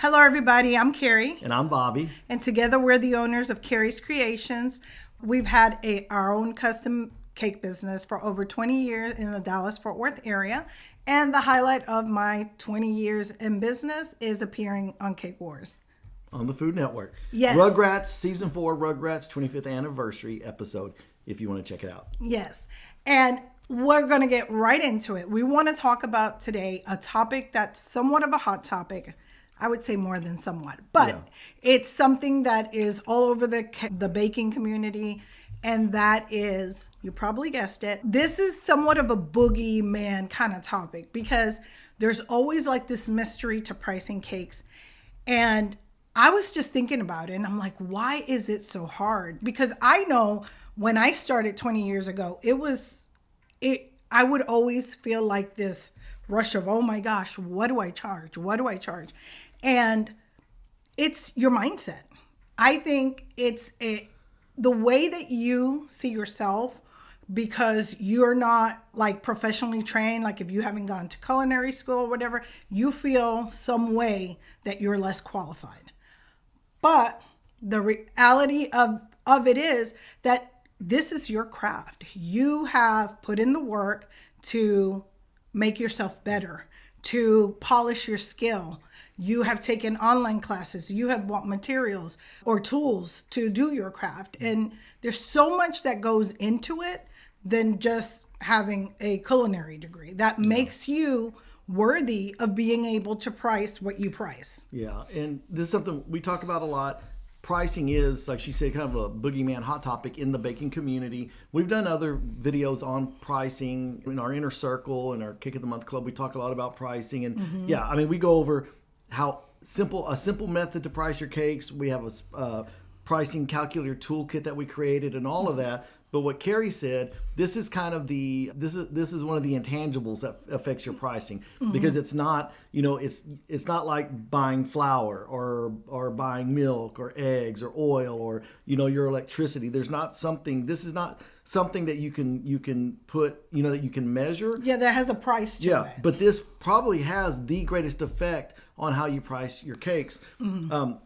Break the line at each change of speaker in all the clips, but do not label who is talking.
Hello, everybody. I'm Carrie.
And I'm Bobby.
And together we're the owners of Carrie's Creations. We've had our own custom cake business for over 20 years in the Dallas-Fort Worth area. And the highlight of my 20 years in business is appearing on Cake Wars.
On the Food Network.
Yes.
Rugrats, Season 4, Rugrats 25th Anniversary episode, if you want to check it out.
Yes. And we're going to get right into it. We want to talk about today a topic that's somewhat of a hot topic. I would say more than somewhat, but It's something that is all over the baking community, and that is, you probably guessed it, this is somewhat of a boogeyman kind of topic because there's always like this mystery to pricing cakes. And I was just thinking about it, and I'm like, why is it so hard? Because I know when I started 20 years ago, I would always feel like this rush of, oh my gosh, what do I charge? What do I charge? And it's your mindset. I think it's the way that you see yourself, because you're not like professionally trained. Like if you haven't gone to culinary school or whatever, you feel some way that you're less qualified. But the reality of it is that this is your craft. You have put in the work to make yourself better, to polish your skill. You have taken online classes. You have bought materials or tools to do your craft. And there's so much that goes into it than just having a culinary degree that makes you worthy of being able to price what you price.
Yeah. And this is something we talk about a lot. Pricing is, like she said, kind of a boogeyman hot topic in the baking community. We've done other videos on pricing in our inner circle and our Cake of the Month Club. We talk a lot about pricing. And we go over how a simple method to price your cakes. We have a pricing calculator toolkit that we created and all of that. But what Carrie said, this is kind of this is one of the intangibles that affects your pricing, because it's not, it's not like buying flour or buying milk or eggs or oil or, your electricity. This is not something that you can put, that you can measure.
Yeah, that has a price to it.
Yeah, but this probably has the greatest effect on how you price your cakes. And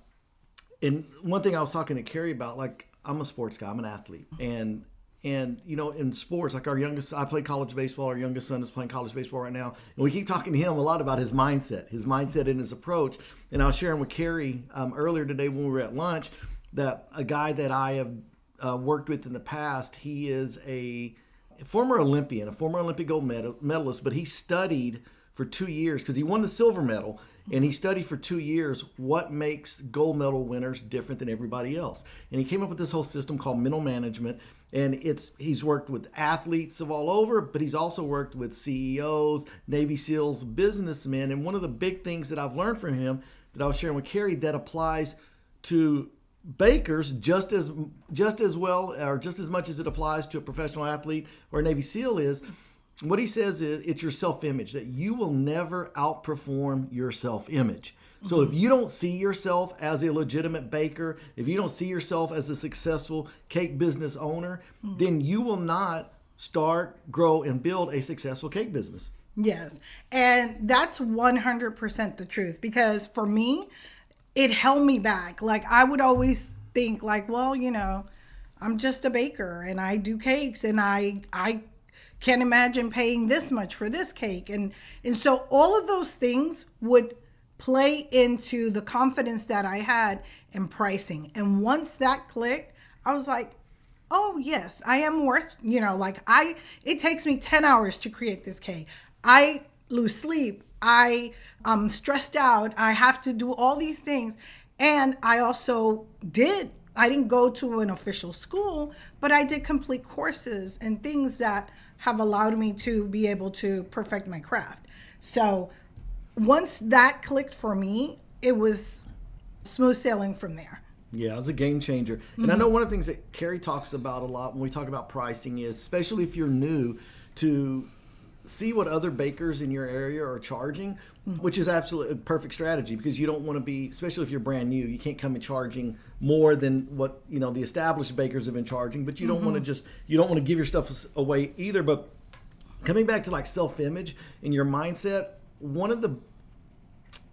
one thing I was talking to Carrie about, like, I'm a sports guy, I'm an athlete, and in sports, like I play college baseball. Our youngest son is playing college baseball right now, and we keep talking to him a lot about his mindset and his approach. And I was sharing with Carrie earlier today when we were at lunch that a guy that I have worked with in the past, he is a former Olympian, a former Olympic gold medalist, but he studied for 2 years because he won the silver medal. And he studied for 2 years what makes gold medal winners different than everybody else. And he came up with this whole system called mental management. And he's worked with athletes of all over, but he's also worked with CEOs, Navy SEALs, businessmen. And one of the big things that I've learned from him that I was sharing with Carrie that applies to bakers just as well or just as much as it applies to a professional athlete or a Navy SEAL is, what he says is it's your self-image, that you will never outperform your self-image. So if you don't see yourself as a legitimate baker, if you don't see yourself as a successful cake business owner, then you will not start, grow, and build a successful cake business.
Yes. And that's 100% the truth, because for me, it held me back. Like I would always think like, well, I'm just a baker and I do cakes and I can't imagine paying this much for this cake. And so all of those things would play into the confidence that I had in pricing. And once that clicked, I was like, oh yes, I am worth, it takes me 10 hours to create this cake. I lose sleep. I'm stressed out. I have to do all these things. And I also I didn't go to an official school, but I did complete courses and things that have allowed me to be able to perfect my craft. So once that clicked for me, it was smooth sailing from there.
Yeah, it's a game changer. And I know one of the things that Carrie talks about a lot when we talk about pricing is, especially if you're new, to see what other bakers in your area are charging, which is absolutely a perfect strategy, because you don't want to be, especially if you're brand new, you can't come in charging more than what the established bakers have been charging, but you don't want to give your stuff away either. But coming back to like self-image and your mindset, one of the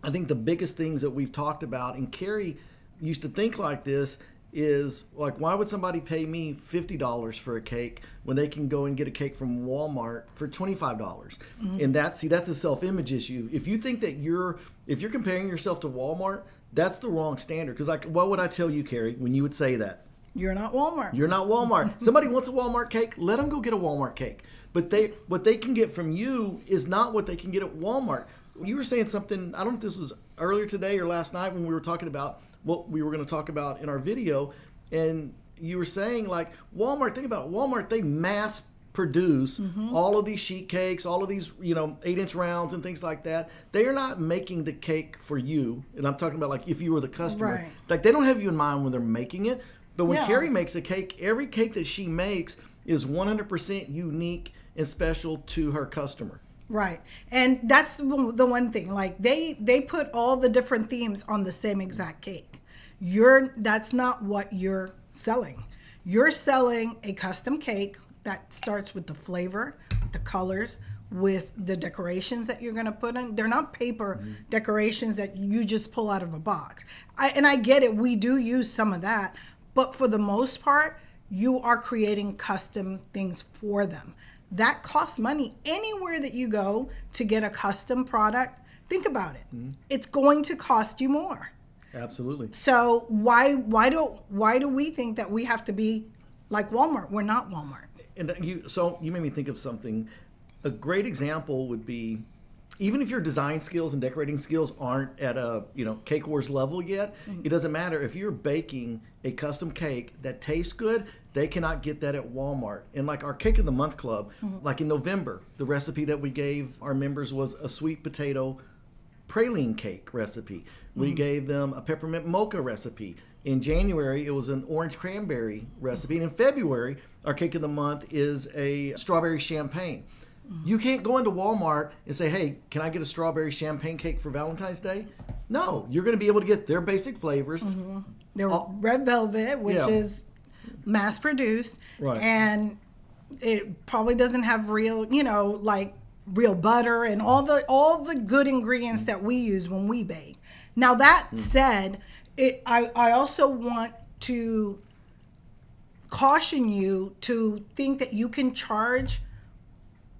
I think the biggest things that we've talked about, and Carrie used to think like this, is like, why would somebody pay me $50 for a cake when they can go and get a cake from Walmart for $25? And that's a self-image issue. If you think that if you're comparing yourself to Walmart, that's the wrong standard. Because like, what would I tell you, Carrie, when you would say that?
You're not Walmart.
You're not Walmart. Somebody wants a Walmart cake, let them go get a Walmart cake. But what they can get from you is not what they can get at Walmart. You were saying something, I don't know if this was earlier today or last night when we were talking about what we were going to talk about in our video, and you were saying like Walmart, think about it, Walmart, they mass produce all of these sheet cakes, all of these 8-inch rounds and things like that. They are not making the cake for you, and I'm talking about like if you were the customer.
Right.
Like they don't have you in mind when they're making it, but when Carrie makes a cake, every cake that she makes is 100% unique and special to her customer.
Right. And that's the one thing, like they put all the different themes on the same exact cake. That's not what you're selling. You're selling a custom cake that starts with the flavor, the colors, with the decorations that you're going to put in. They're not paper decorations that you just pull out of a box. I get it. We do use some of that. But for the most part, you are creating custom things for them. That costs money. Anywhere that you go to get a custom product, think about it. It's going to cost you more.
Absolutely.
So why do we think that we have to be like Walmart? We're not Walmart.
And you made me think of something. A great example would be, even if your design skills and decorating skills aren't at a Cake Wars level yet, it doesn't matter. If you're baking a custom cake that tastes good, they cannot get that at Walmart. And like our Cake of the Month Club, like in November, the recipe that we gave our members was a sweet potato praline cake recipe. We gave them a peppermint mocha recipe. In January, it was an orange cranberry recipe. And in February, our Cake of the Month is a strawberry champagne. You can't go into Walmart and say, hey, can I get a strawberry champagne cake for Valentine's Day? No, you're going to be able to get their basic flavors.
They're red velvet, which is mass produced.
Right. And
it probably doesn't have real, like real butter and all the good ingredients that we use when we bake. Now that said, I also want to caution you to think that you can charge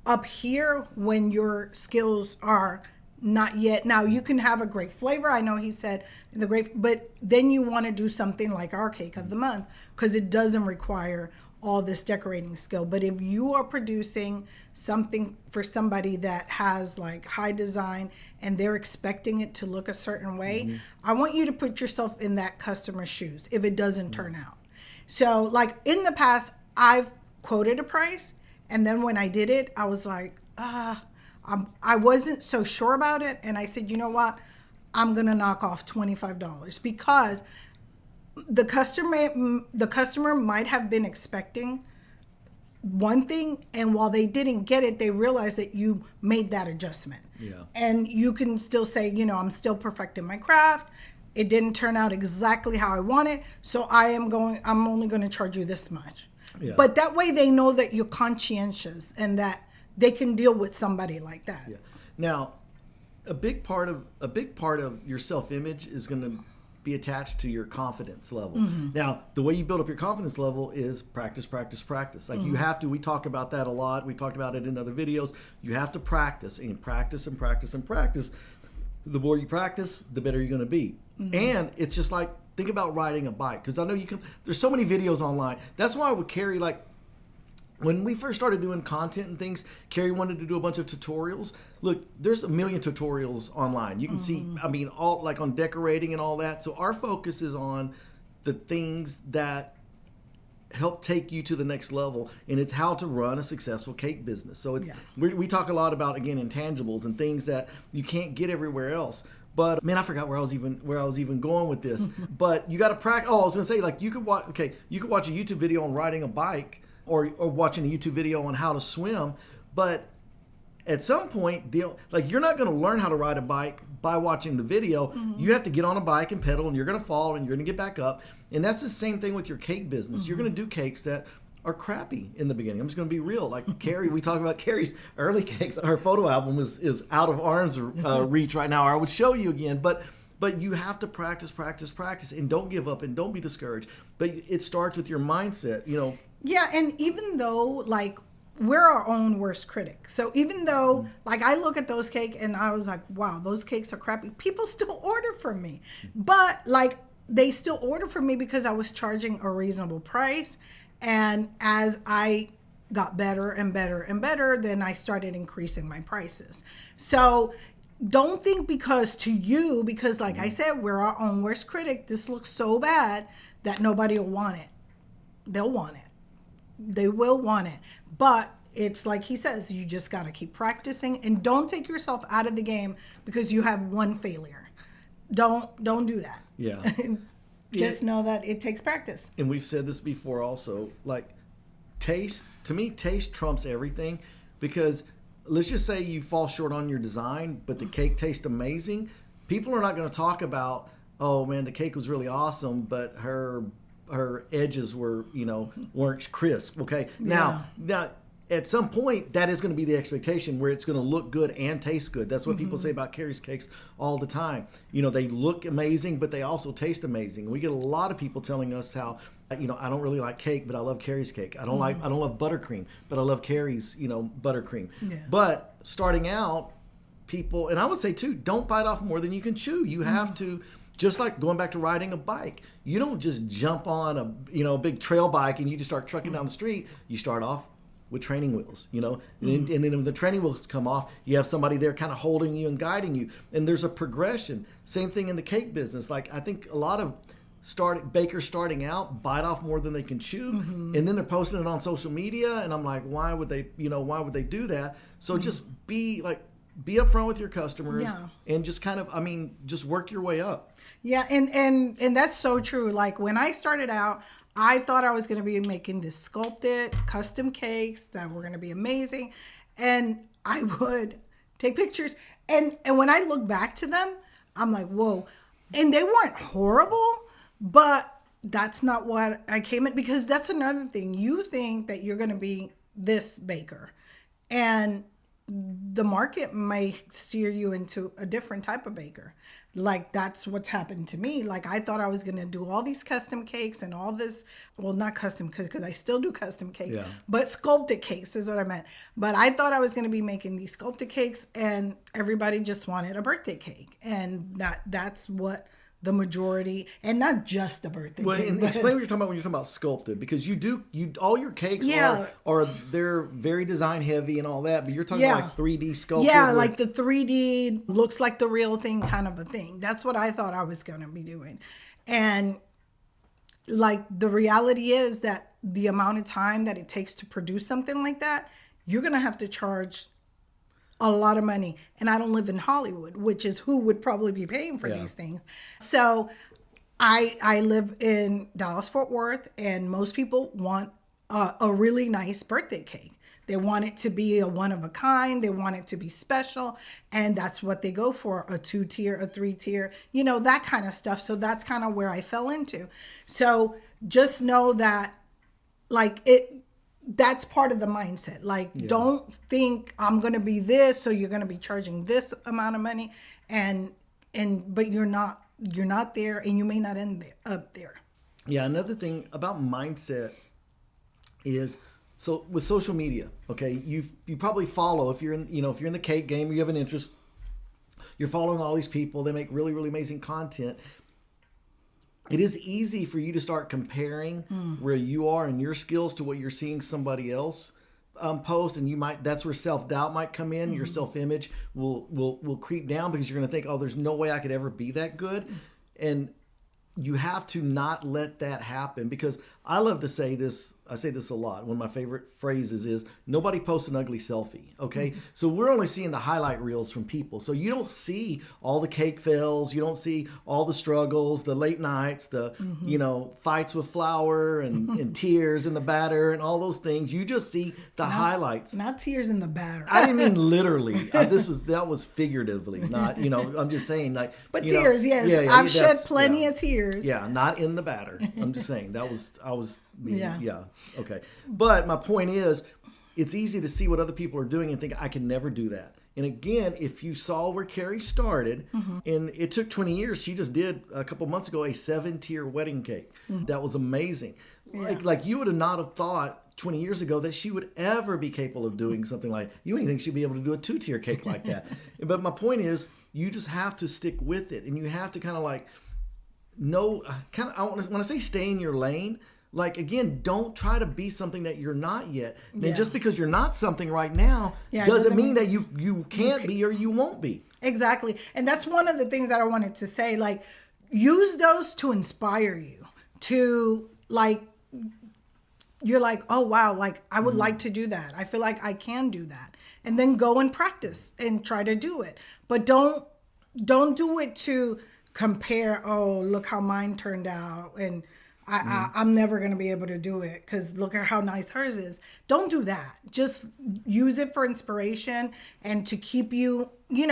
up here when your skills are not yet. Now you can have a great flavor. I know he said but then you want to do something like our Cake of the Month because it doesn't require all this decorating skill. But if you are producing something for somebody that has like high design and they're expecting it to look a certain way, I want you to put yourself in that customer's shoes if it doesn't turn out. So like in the past, I've quoted a price, and then when I did it, I was like, I wasn't so sure about it. And I said, you know what? I'm going to knock off $25 because the customer might have been expecting one thing, and while they didn't get it, they realized that you made that adjustment.
Yeah.
And you can still say, I'm still perfecting my craft. It didn't turn out exactly how I want it, so I'm only going to charge you this much. Yeah. But that way they know that you're conscientious and that they can deal with somebody like that.
Yeah. Now, a big part of your self-image is going to be attached to your confidence level. Now, the way you build up your confidence level is practice, practice, practice. Like you have to, we talk about that a lot. We talked about it in other videos. You have to practice and practice and practice and practice. The more you practice, the better you're going to be. And it's just like, think about riding a bike. Because I know there's so many videos online. That's why I would carry when we first started doing content and things, Carrie wanted to do a bunch of tutorials. Look, there's a million tutorials online. You can see, all like on decorating and all that. So our focus is on the things that help take you to the next level, and it's how to run a successful cake business. So we talk a lot about, again, intangibles and things that you can't get everywhere else. But man, I forgot where I was even going with this. But you got to practice. Oh, I was going to say, like, you could watch a YouTube video on riding a bike, or watching a YouTube video on how to swim, but at some point, you're not going to learn how to ride a bike by watching the video. You have to get on a bike and pedal, and you're going to fall, and you're going to get back up. And that's the same thing with your cake business. You're going to do cakes that are crappy in the beginning. I'm just going to be real. Like Carrie, we talk about Carrie's early cakes. Her photo album is out of arm's reach right now. Or I would show you again, but you have to practice, and don't give up and don't be discouraged. But it starts with your mindset, you know.
Yeah, and even though like we're our own worst critic. So even though like I look at those cake and I was like, wow, those cakes are crappy. People still order from me. But like they still order from me because I was charging a reasonable price. And as I got better and better and better, then I started increasing my prices. So don't think because like I said, we're our own worst critic. This looks so bad that nobody will want it. They'll want it. They will want it. But it's like he says, you just got to keep practicing and don't take yourself out of the game because you have one failure. Don't do that.
Yeah.
Just know that it takes practice.
And we've said this before also, like taste trumps everything, because let's just say you fall short on your design, but the cake tastes amazing. People are not going to talk about, oh man, the cake was really awesome, but her edges were, weren't crisp. Okay. Now at some point that is going to be the expectation where it's going to look good and taste good. That's what people say about Carrie's cakes all the time. They look amazing, but they also taste amazing. We get a lot of people telling us how, I don't really like cake, but I love Carrie's cake. I don't love buttercream, but I love Carrie's, buttercream. Yeah. But starting out, people, and I would say too, don't bite off more than you can chew. You have to, just like going back to riding a bike. You don't just jump on a big trail bike and you just start trucking down the street. You start off with training wheels, and then when the training wheels come off, you have somebody there kind of holding you and guiding you. And there's a progression. Same thing in the cake business. Like I think a lot of bakers starting out bite off more than they can chew, and then they're posting it on social media. And I'm like, why would they do that? So just be upfront with your customers and just kind of, just work your way up.
Yeah. And that's so true. Like when I started out, I thought I was going to be making this sculpted custom cakes that were going to be amazing. And I would take pictures. And when I look back to them, I'm like, whoa. And they weren't horrible, but that's not what I came in, because that's another thing. You think that you're going to be this baker, and the market may steer you into a different type of baker. Like that's what's happened to me. Like I thought I was going to do all these custom cakes and all this, well, not custom because I still do custom cakes, but sculpted cakes is what I meant. But I thought I was going to be making these sculpted cakes and everybody just wanted a birthday cake. And that's what the majority, and not just a birthday cake.
And explain what you're talking about when you're talking about sculpted, because all your cakes are they're very design heavy and all that, but you're talking about like 3D sculpted.
Yeah, like the 3D looks like the real thing kind of a thing. That's what I thought I was going to be doing. And like the reality is that the amount of time that it takes to produce something like that, you're going to have to charge a lot of money. And I don't live in Hollywood, which is who would probably be paying for these things. So I live in Dallas, Fort Worth, and most people want a really nice birthday cake. They want it to be a one of a kind. They want it to be special. And that's what they go for, a 2-tier, a 3-tier, that kind of stuff. So that's kind of where I fell into. So just know that that's part of the mindset. Don't think I'm going to be this, so you're going to be charging this amount of money, but you're not there, and you may not end up there.
Yeah. Another thing about mindset is, so with social media, okay, you probably follow, if you're in the cake game, you have an interest, you're following all these people, they make really, really amazing content. It is easy for you to start comparing where you are and your skills to what you're seeing somebody else post, and that's where self-doubt might come in. Your self-image will creep down because you're going to think, oh, there's no way I could ever be that good. And you have to not let that happen, because I love to say this. I say this a lot. One of my favorite phrases is, nobody posts an ugly selfie. Okay. So we're only seeing the highlight reels from people. So you don't see all the cake fails. You don't see all the struggles, the late nights, the, fights with flour and tears in the batter and all those things. You just see the highlights.
Not tears in the batter.
I didn't mean literally. That was figuratively, not, I'm just saying
but tears, yes. I've shed plenty of tears.
Yeah. Not in the batter. I'm just saying I was okay. But my point is, it's easy to see what other people are doing and think I can never do that. And again, if you saw where Carrie started, and it took 20 years, she just did a couple months ago a 7-tier wedding cake. That was amazing. Like you would have not have thought 20 years ago that she would ever be capable of doing something like, you wouldn't think she'd be able to do a 2-tier cake like that. But my point is, you just have to stick with it, and you have to kind of like know, when I say stay in your lane, like, again, don't try to be something that you're not yet. And just because you're not something right now doesn't mean that you can't be or you won't be.
Exactly. And that's one of the things that I wanted to say. Like, use those to inspire you to, like, you're like, oh, wow, like, I would like to do that. I feel like I can do that. And then go and practice and try to do it. But don't do it to compare, oh, look how mine turned out. And I'm never going to be able to do it because look at how nice hers is. Don't do that. Just use it for inspiration and to keep you, in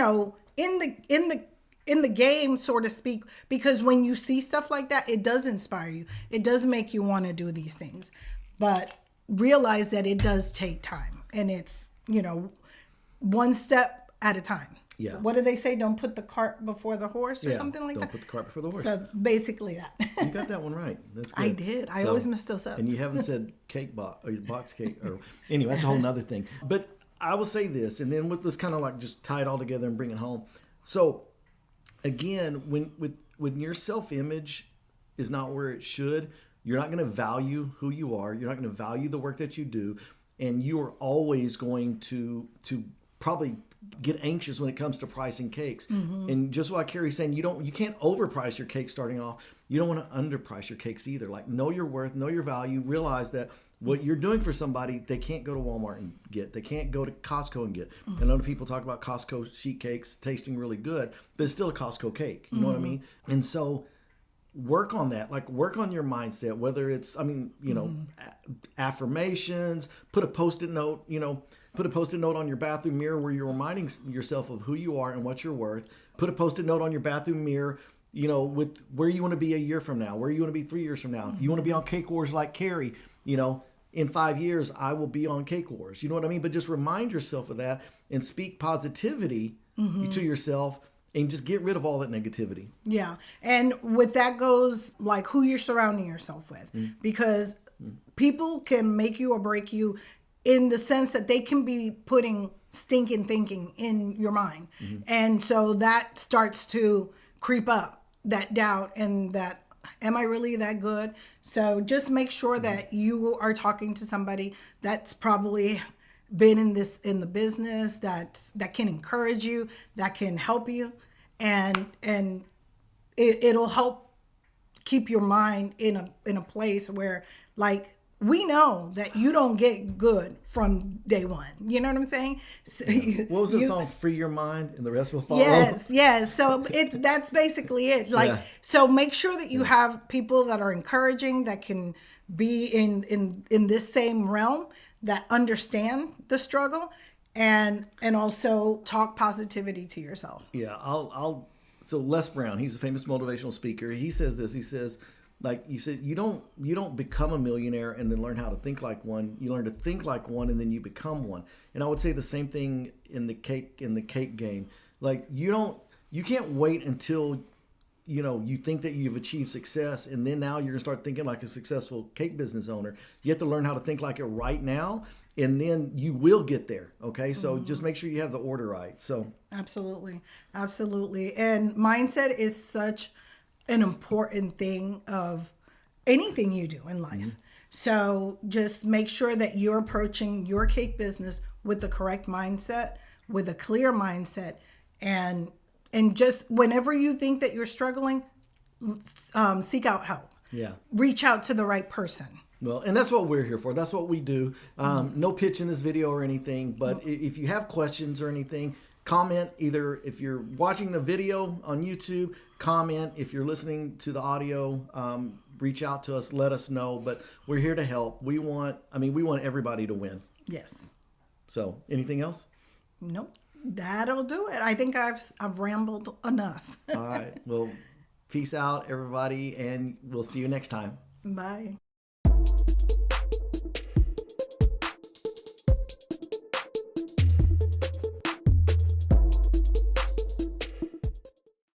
the game, so to speak, because when you see stuff like that, it does inspire you. It does make you want to do these things. But realize that it does take time, and it's, one step at a time.
Yeah.
What do they say? Don't put the cart before the horse or something like that?
Don't put the cart before the horse.
So basically that.
You got that one right. That's good.
I did. I always mess those up.
And you haven't said cake box or box cake. Or anyway, that's a whole nother thing. But I will say this, and then let's kind of like just tie it all together and bring it home. So again, when your self-image is not where it should, you're not going to value who you are. You're not going to value the work that you do. And you are always going to probably get anxious when it comes to pricing cakes. And just like Carrie's saying, you can't overprice your cake starting off. You don't want to underprice your cakes either. Like, know your worth, know your value, realize that what you're doing for somebody, they can't go to Walmart and get. They can't go to Costco and get. I know people talk about Costco sheet cakes tasting really good, but it's still a Costco cake. You know what I mean? And so work on that. Like, work on your mindset, whether it's, affirmations, put a Post-it note, put a Post-it note on your bathroom mirror where you're reminding yourself of who you are and what you're worth. Put a Post-it note on your bathroom mirror, with where you want to be a year from now, where you want to be 3 years from now. If you want to be on Cake Wars like Carrie, in 5 years, I will be on Cake Wars. You know what I mean? But just remind yourself of that and speak positivity to yourself and just get rid of all that negativity.
Yeah. And with that goes like who you're surrounding yourself with, because people can make you or break you in the sense that they can be putting stinking thinking in your mind. And so that starts to creep up, that doubt and that, am I really that good? So just make sure that you are talking to somebody that's probably been in the business, that can encourage you, that can help you, and it'll help keep your mind in a place where, like, we know that you don't get good from day one. You know what I'm saying? So
what was the song? Free your mind and the rest will follow.
Yes. So that's basically it. Like, so make sure that you have people that are encouraging, that can be in this same realm, that understand the struggle, and also talk positivity to yourself.
Yeah, so Les Brown, he's a famous motivational speaker. He says this. He says, like you said, you don't become a millionaire and then learn how to think like one. You learn to think like one, and then you become one. And I would say the same thing in the cake game. Like, you can't wait until you think that you've achieved success, and then now you're gonna start thinking like a successful cake business owner. You have to learn how to think like it right now, and then you will get there. Okay, so just make sure you have the order right. So absolutely.
And mindset is such an important thing of anything you do in life. So just make sure that you're approaching your cake business with the correct mindset, with a clear mindset, and just whenever you think that you're struggling, seek out help.
Yeah. Reach
out to the right person.
Well, and that's what we're here for. That's what we do. No pitch in this video or anything, but if you have questions or anything, comment. Either if you're watching the video on YouTube, comment. If you're listening to the audio, reach out to us, let us know. But we're here to help. We want everybody to win.
Yes.
So, anything else?
Nope. That'll do it. I think I've rambled enough.
All right. Well, peace out, everybody, and we'll see you next time.
Bye.